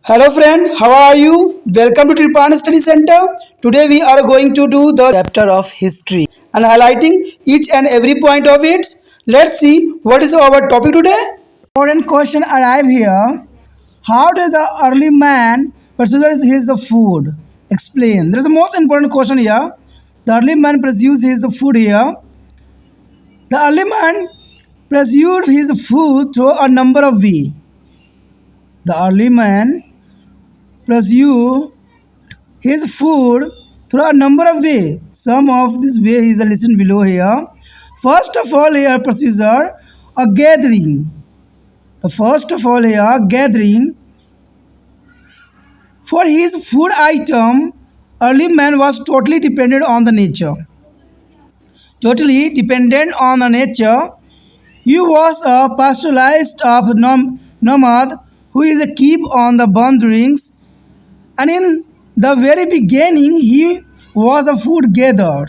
Hello friend, how are you? Welcome to Tripan Study Center. Today we are going to do the chapter of history and highlighting each and every point of it. Let's see what is our topic today. Important question arrive here. How did the early man pursue his food? Explain. There is a most important question here. The early man pursues his food here. The early man pursued his food through a number of ways. The early man pursued his food through a number of ways. Some of these ways is listed below here. First of all, here procedure a gathering. The first of all here gathering for his food item. Early man was totally dependent on the nature. Totally dependent on the nature. He was a pastoralist of nomad who is a keep on the boundaries, and in the very beginning he was a food gatherer.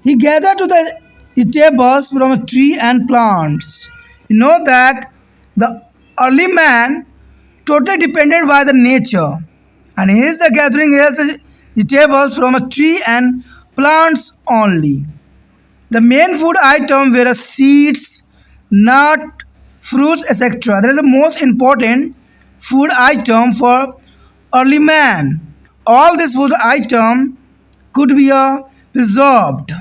He gathered to the eatables from a tree and plants. You know that the early man totally depended by the nature, and he is gathering his eatables from a tree and plants only. The main food item were seeds, nut, fruits, etc. That is the most important food item for early man. All these food item could be preserved,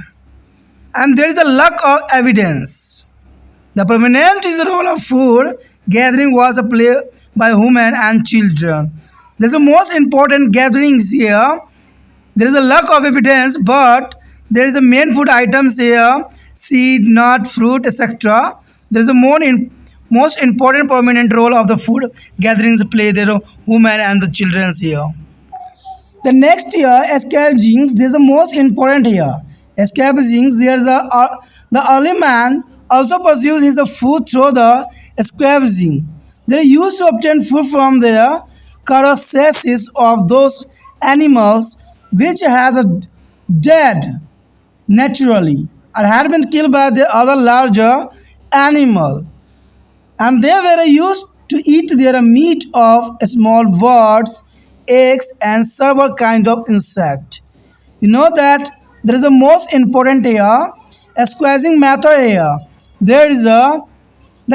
and there is a lack of evidence. The prominent role of food gathering was a play by women and children. There is the most important gatherings here. There is a lack of evidence, but there is a main food items here: seed, nut, fruit, etc. There is a most important prominent role of the food gatherings play their women and the children here. The next here, scavenging, this is the most important here. Scavenging, there's the early man also pursues his food through the scavenging. They used to obtain food from the carcasses of those animals which has a dead naturally or had been killed by the other larger animal, and they were used to eat their meat of small birds, eggs, and several kinds of insect. You know that there is a most important here, a squeezing method here. There is the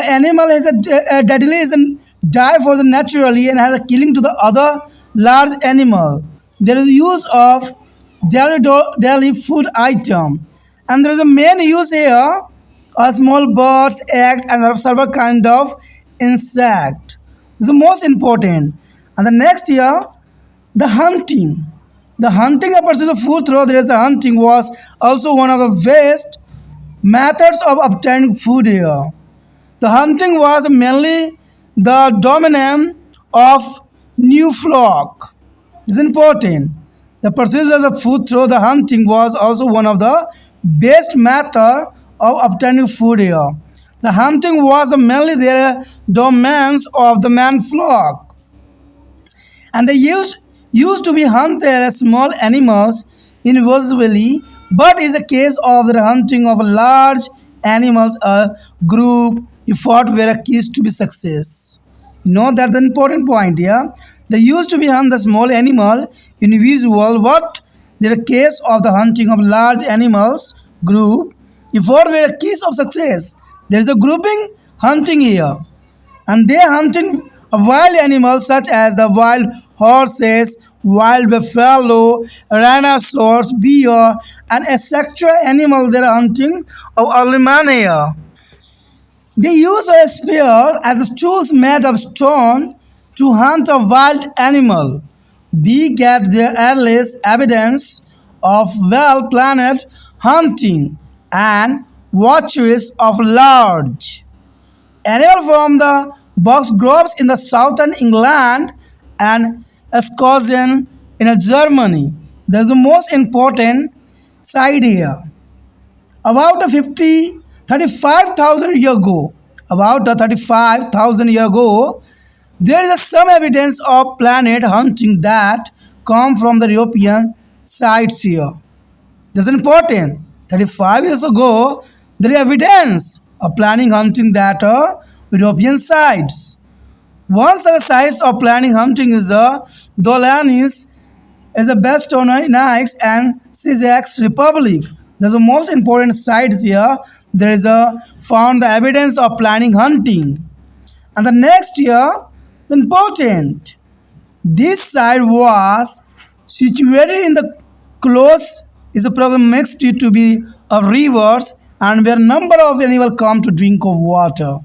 animal is a deadly is a die for the naturally and has a killing to the other large animal. There is use of daily food item, and there is a main use here small birds, eggs, and several kind of insect. This is the most important. And the next year, the hunting. The hunting a pursuit of food through there is a hunting was also one of the best methods of obtaining food here. The hunting was mainly the dominant of new flock. This is important. The pursuit of food through the hunting was also one of the best method of obtaining food here. The hunting was mainly the domains of the man flock, and they used to be hunted small animals individually, but is a case of the hunting of large animals, a group effort were a keys to be success. You know that's the important point here. They used to be hunt the small animal individual, but the case of the hunting of large animals group effort were a keys of success. There is a grouping hunting here, and they hunting wild animals such as the wild horses, wild buffalo, rhinoceros, bear, and etc. animal they are hunting of early man here. They use a spear as tools made of stone to hunt a wild animal. We get the earliest evidence of well-planned hunting and watcheries of large animal from the box groves in the southern England and Scotland in Germany. There is the most important side here. About 35,000 years ago, about 35,000 years ago, there is some evidence of planet hunting that come from the European sites here. That's important. 35 years ago, there is evidence of planning hunting that European sites. One such site of planning hunting is the Dolanis is the best on Nikes and Czech Republic. There's the most important sites here. There is a found the evidence of planning hunting. And the next year, the important. This site was situated in the close is a program mixed it to be of rivers and where number of animals come to drink of water.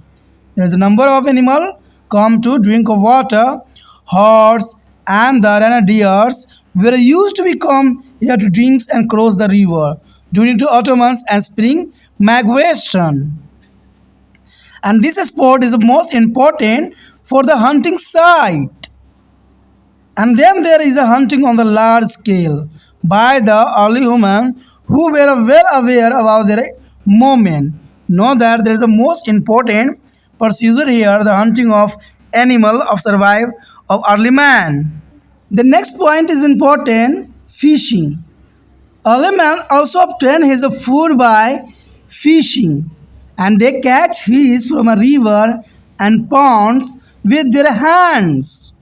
There is a number of animals come to drink of water. Horse and the renadiers were used to become here to drink and cross the river during the autumn and spring migration. And this sport is the most important for the hunting site. And then there is a hunting on the large scale by the early humans who were well aware about their movement. Know that there is a most important procedure here, the hunting of animal of survive of early man. The next point is important, fishing. Early man also obtain his food by fishing, and they catch fish from a river and ponds with their hands.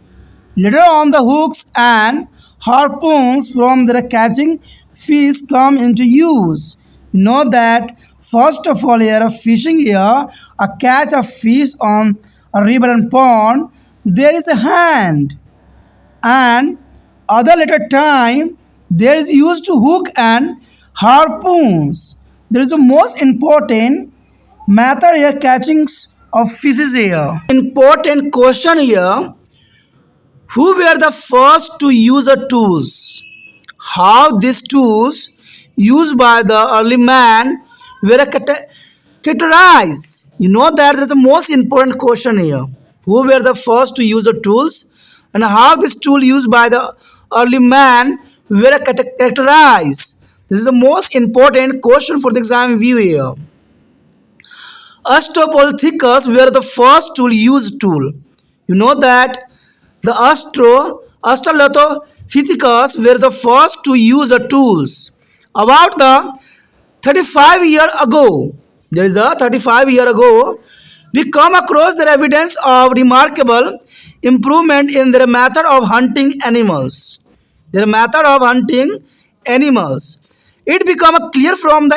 Later on, the hooks and harpoons from their catching fish come into use. Know that first of all, here fishing here, a catch of fish on a river and pond, there is a hand, and other later time there is used to hook and harpoons. There is a most important method here catching of fishes here. Important question here, who were the first to use the tools? How these tools used by the early man were categorized? You know that there is the most important question here. Who were the first to use the tools and how this tool used by the early man were categorized? This is the most important question for the exam view here. Australopithecus were the first tool used tool. You know that the Australopithecus were the first to use the tools. About the 35 year ago, there is a 35 year ago, we come across the evidence of remarkable improvement in their method of hunting animals. Their method of hunting animals. It became clear from the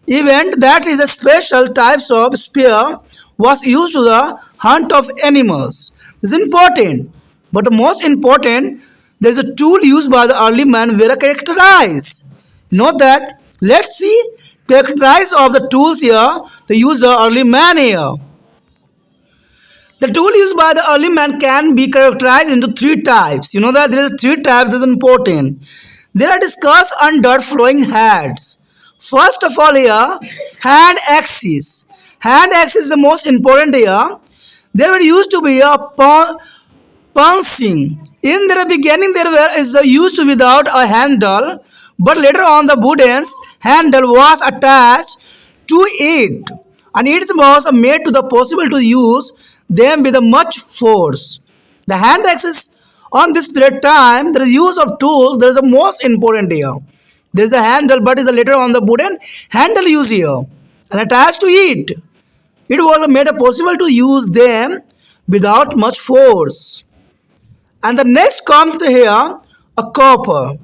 event that is a special types of spear was used to the hunt of animals. This is important. But the most important, there is a tool used by the early man were characterized. Note that. Let's see characterize of the tools here. The use the early man here. The tool used by the early man can be characterized into three types. You know that there is three types. This is important. They are discussed under flowing heads. First of all here, hand axes. Hand axis is the most important here. There were used to be a pouncing. In the beginning, there were is used without a handle, but later on the wooden handle was attached to it, and it was made to the possible to use them with a much force. The hand axis on this period time, the use of tools, there is a most important here. There is a handle, but is a later on the wooden handle used here and attached to it. It was made possible to use them without much force. And the next comes here a copper.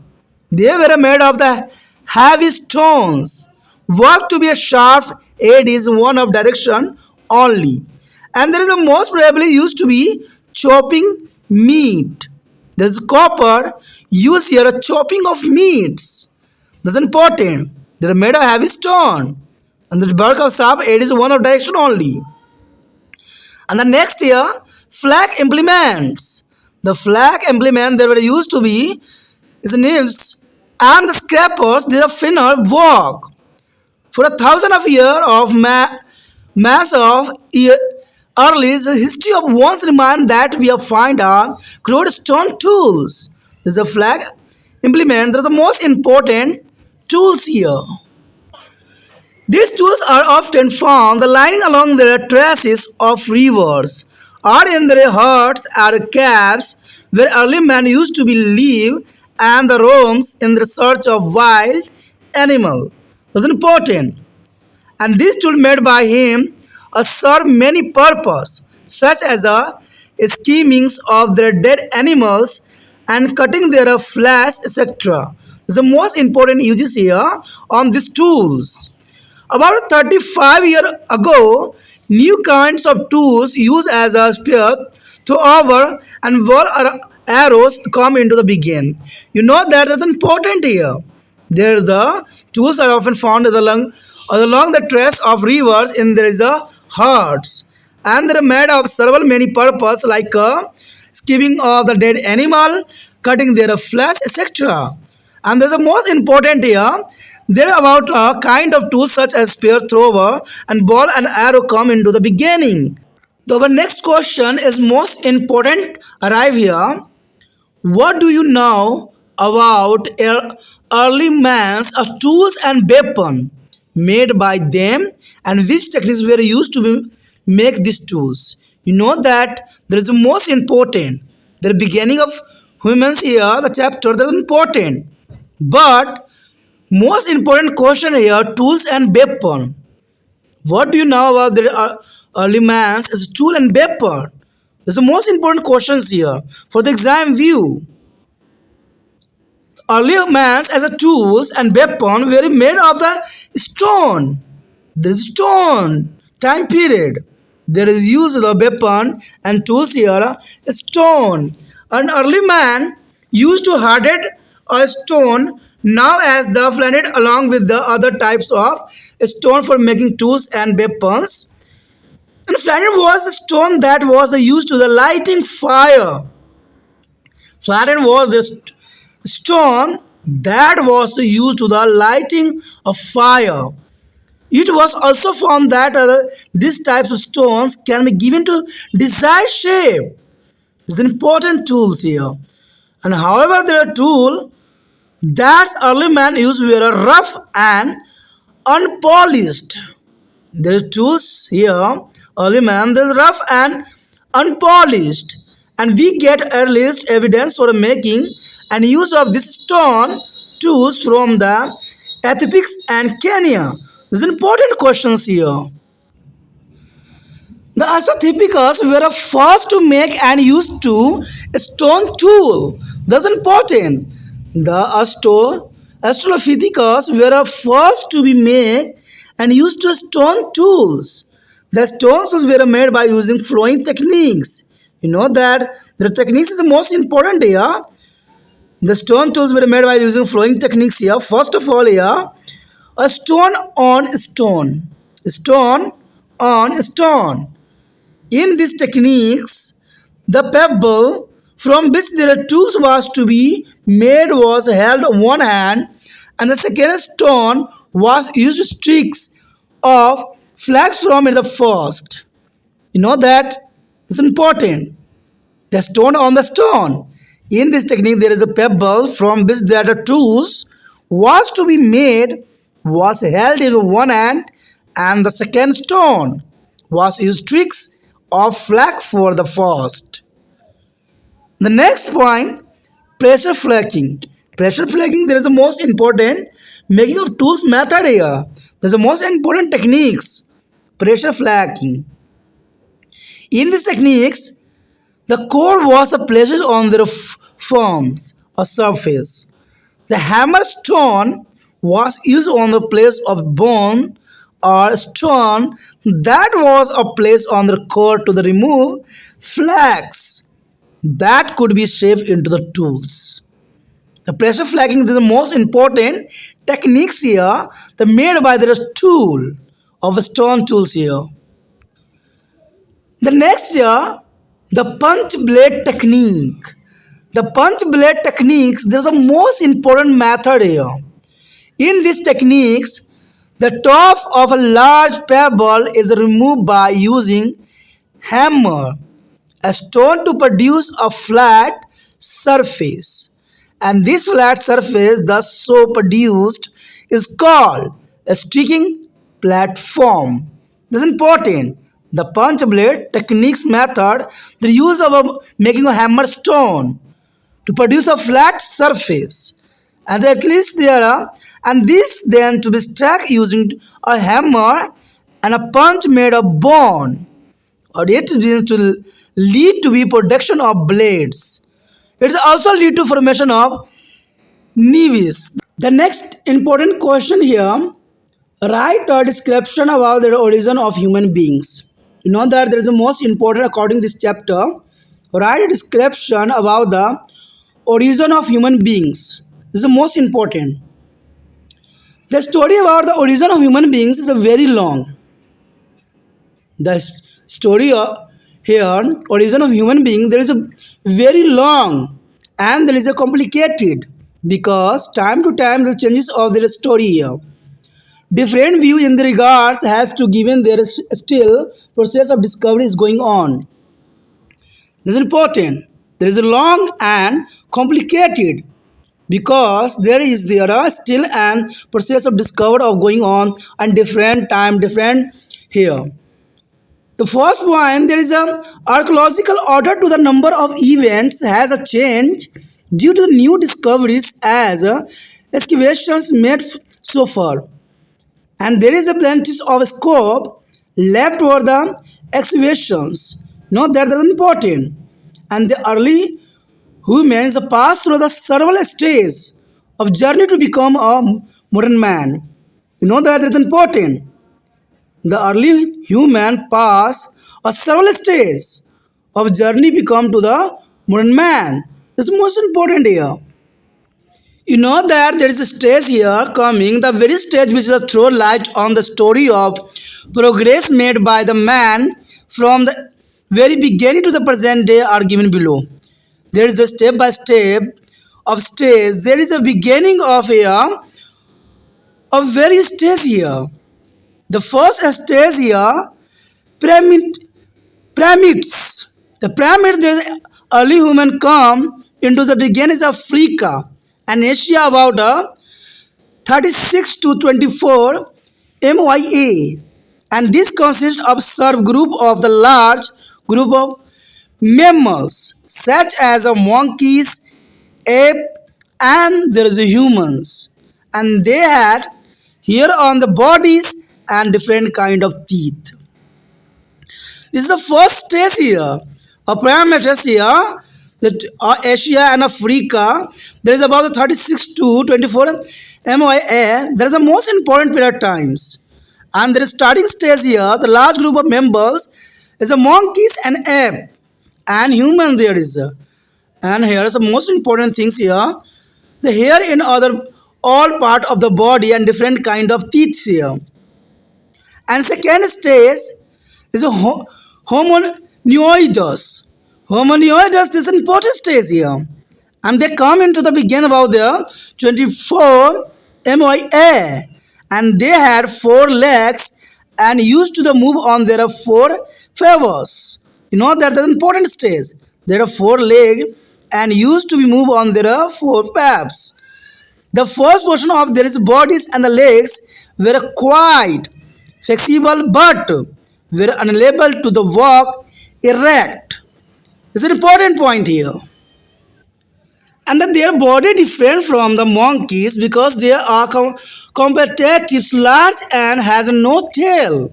They were made of the heavy stones. Work to be a sharp aid is one of direction only. And there is a most probably used to be chopping meat. There is copper used here a chopping of meats. That's important. They are made of heavy stone. And the work of sharp aid is one of direction only. And the next here, flag implements. The flag implement they were used to be is the nails and the scrapers. They are thinner work. For 1,000 of years of mass of early history of once remind that we have find our crude stone tools. This is a flag implement. They are the most important tools here. These tools are often found lying along the traces of rivers or in their huts or caves where early man used to be live and the roams in the search of wild animal. That's important. And this tool made by him serve many purpose such as a schemings of their dead animals and cutting their flesh, etc. This is the most important uses here on these tools. About 35 years ago, new kinds of tools used as a spear, thrower, and bow arrows come into the begin. You know that is important here. There the tools are often found along the trace of rivers in there is a herds, and they are made of several many purpose like skimming of the dead animal, cutting their flesh, etc. And there's a most important here. There are about a kind of tools such as spear thrower and ball and arrow come into the beginning. So our next question is most important arrive here. What do you know about early man's tools and weapon made by them and which techniques were used to make these tools? You know that there is the most important. The beginning of humans here, the chapter that is important. But most important question here, tools and weapon. What do you know about the early man's as a tool and weapon? There's the most important questions here for the exam view. Earlier man's as a tools and weapon were made of the stone. There is stone time period. There is use of the weapon and tools here stone. An early man used to harden a stone now as the planet along with the other types of stone for making tools and weapons. And flatten was the stone that was used to the lighting fire. Flatten was the stone that was used to the lighting of fire. It was also found that these types of stones can be given to desired shape. It's an important tools here. And however, there are tools that early man used were rough and unpolished. There are tools here, early man, there's rough and unpolished. And we get earliest evidence for making and use of this stone tools from the Ethiopics and Kenya. There's important questions here. The Australopithecus were first to make and use to a stone tool. That's important. The Australopithecus were first to be made and used to stone tools. The stone tools were made by using flowing techniques. You know that the techniques is the most important here. The stone tools were made by using flowing techniques here. First of all here, a stone on stone. Stone on stone. In these techniques, the pebble from which their tools was to be made was held on one hand and the second stone was used streaks of flags from the first. You know that? It's important. The stone on the stone. In this technique, there is a pebble from which the tools was to be made was held in one hand and the second stone was used tricks of flag for the first. The next point, pressure flaking. Pressure flaking, there is the most important making of tools method here. There's the most important techniques. Pressure flaking. In these techniques, the core was placed on their forms or surface. The hammer stone was used on the place of bone or stone that was a place on the core to the remove flags that could be shaped into the tools. The pressure flagging is the most important techniques here. The made by the tool of stone tools here. The next here, the punch blade technique. The punch blade techniques, this is the most important method here. In these techniques, the top of a large pebble is removed by using hammer, a stone to produce a flat surface. And this flat surface thus so produced is called a sticking platform. This is important. The punch blade techniques method, the use of making a hammer stone to produce a flat surface. And at least there are, and this then to be struck using a hammer and a punch made of bone or it means to lead to be production of blades. It also lead to formation of nevis. The next important question here, write a description about the origin of human beings. You know that there is the most important according to this chapter. Write a description about the origin of human beings. This is the most important. The story about the origin of human beings is a very long. The story here, origin of human being, there is a very long and there is a complicated because time to time the changes of their story here. Different view in the regards has to given there is still process of discovery is going on. This is important. There is a long and complicated because there is still an process of discovery of going on and different time different here. The first one, there is a archaeological order to the number of events has a change due to the new discoveries as excavations made so far, and there is a plenty of scope left for the excavations. Note that is important. And the early humans passed through the several stages of journey to become a modern man. You know that is important. The early human passed a several stages of journey become to the modern man. This is most important here. You know that there is a stage here coming, the very stage which is throw light on the story of progress made by the man from the very beginning to the present day are given below. There is a step by step of stage. There is a beginning of here of various stage here. The first stage here, pyramids. The pyramid, the early human come into the beginnings of Africa and Asia about 36 to 24 MYA, and this consists of subgroup of the large group of mammals such as monkeys, ape, and there is humans, and they had here on the bodies and different kind of teeth. This is the first stage here. A parameters here that Asia and Africa, there is about 36 to 24 MYA. There is the most important period times, and there is starting stage here. The large group of members is a monkeys and ape and human there is, and here is the most important things here. The hair in other all part of the body and different kind of teeth here. And second stage is a homonioids. Homonioids is an important stage here. And they come into the beginning about the 24 MYA. And they had 4 legs and used to the move on their 4 favors. You know that is an important stage. There are 4 legs and used to be moved on their 4 paths. The first portion of their bodies and the legs were quite flexible but were unable to the walk erect. It's an important point here. And that their body different from the monkeys because they are competitive, large and has no tail.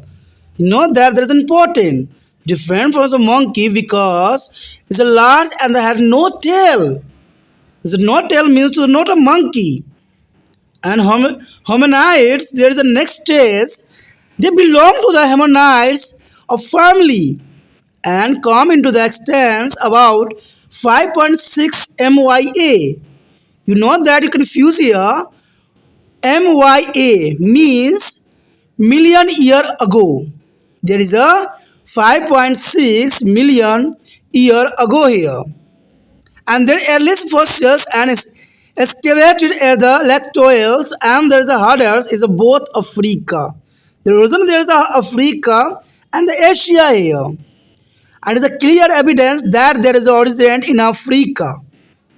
You know that is important. Different from the monkey because it's a large and they have no tail. It's no tail means not a monkey. And hominids, there is a next stage. They belong to the hominids of family and come into the extent about 5.6 MYA. You know that you confuse here. MYA means million year ago. There is a 5.6 million year ago here. And their earliest fossils and excavated at the lactoils and there is a harders is a both Africa. The reason there is a Africa and the Asia here. And it is a clear evidence that there is origin in Africa.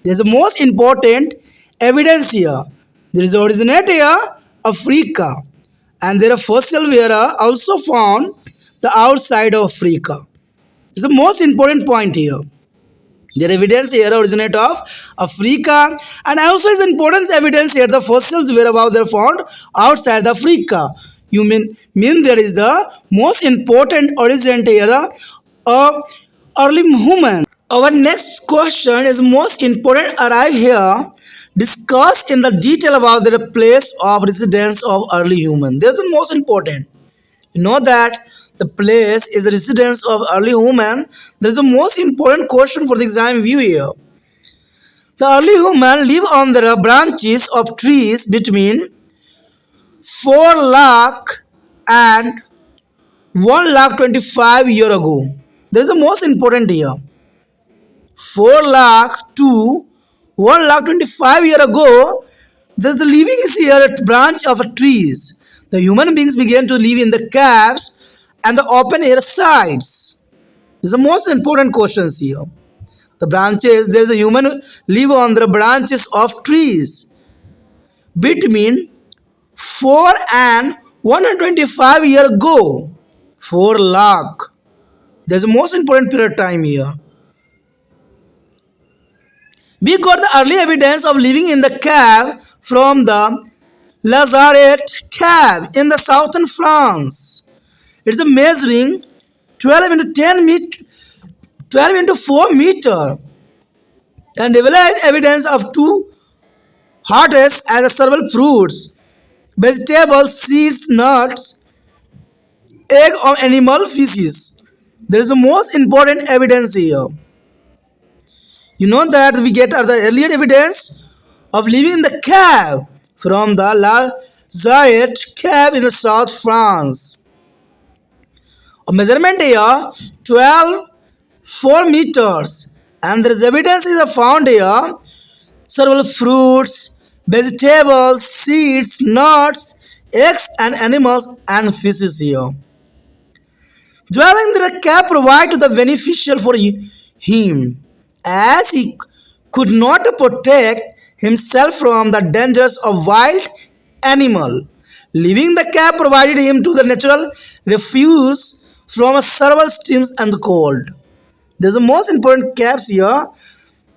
There is the most important evidence here. There is originate here Africa, and there are fossil were also found the outside of Africa. This is the most important point here. There evidence here originate of Africa, and also is important evidence here the fossils were about they found outside Africa. You mean there is the most important origin here of early humans. Our next question is most important. Arrive here. Discuss in the detail about the place of residence of early human. That's the most important. You know that the place is the residence of early human. That is the most important question for the exam view here. The early human live on the branches of trees between 4 lakh and 1 lakh 25 year ago. That is the most important here. 4 lakh to 1 lakh 25 year ago, there is a living here at branch of trees. The human beings began to live in the caves and the open air sites. This is the most important questions here. The branches, there is a human live on the branches of trees between 4 and 125 year ago. 4 lakh. There is the most important period of time here. We got the early evidence of living in the cave from the Lazarette cave in the southern France. It's a measuring 12 into 10 meter, 12 into 4 meter, and developed evidence of two hearts as several fruits, vegetables, seeds, nuts, egg of animal feces. There is the most important evidence here. You know that we get the earlier evidence of living in the cave from the Lazarette cave in South France. A measurement here 12 4 meters, and there is evidence is found here several fruits, vegetables, seeds, nuts, eggs and animals and fishes here. Dwelling in the cave provide the beneficial for him, as he could not protect himself from the dangers of wild animal. Living the cave provided him to the natural refuge from several streams and the cold. There's the most important caves here.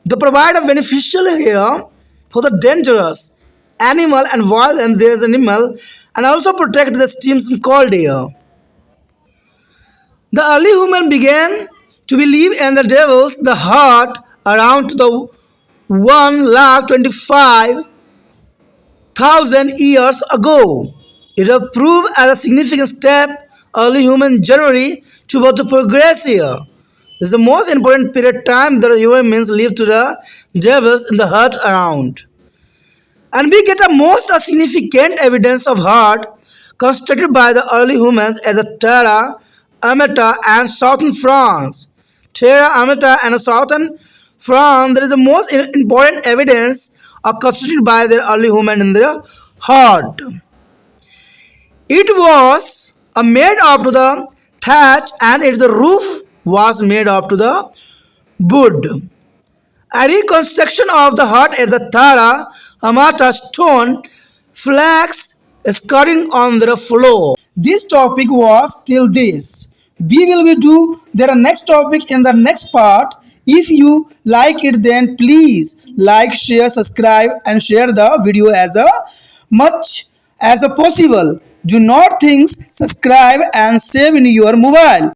They provide a beneficial here for the dangerous animal and wild, and there is animal, and also protect the streams and cold here. The early human began to believe in the devils, the heart around the 1 lakh 25,000 years ago. It was proved as a significant step early human journey toward the progress here. This is the most important period of time that human beings live to the devils in the heart around. And we get a most significant evidence of heart constructed by the early humans as a Terra, Amata and southern France. Terra, Amata and southern France, there is the most important evidence of constructed by the early human in their heart. It was made up to the thatch, and its roof was made up to the wood. A reconstruction of the hut at the Tara Amata stone flags skirting on the floor. This topic was till this. We will do their next topic in the next part. If you like it, then please like, share, subscribe and share the video as much as possible. Do not think, subscribe and save in your mobile.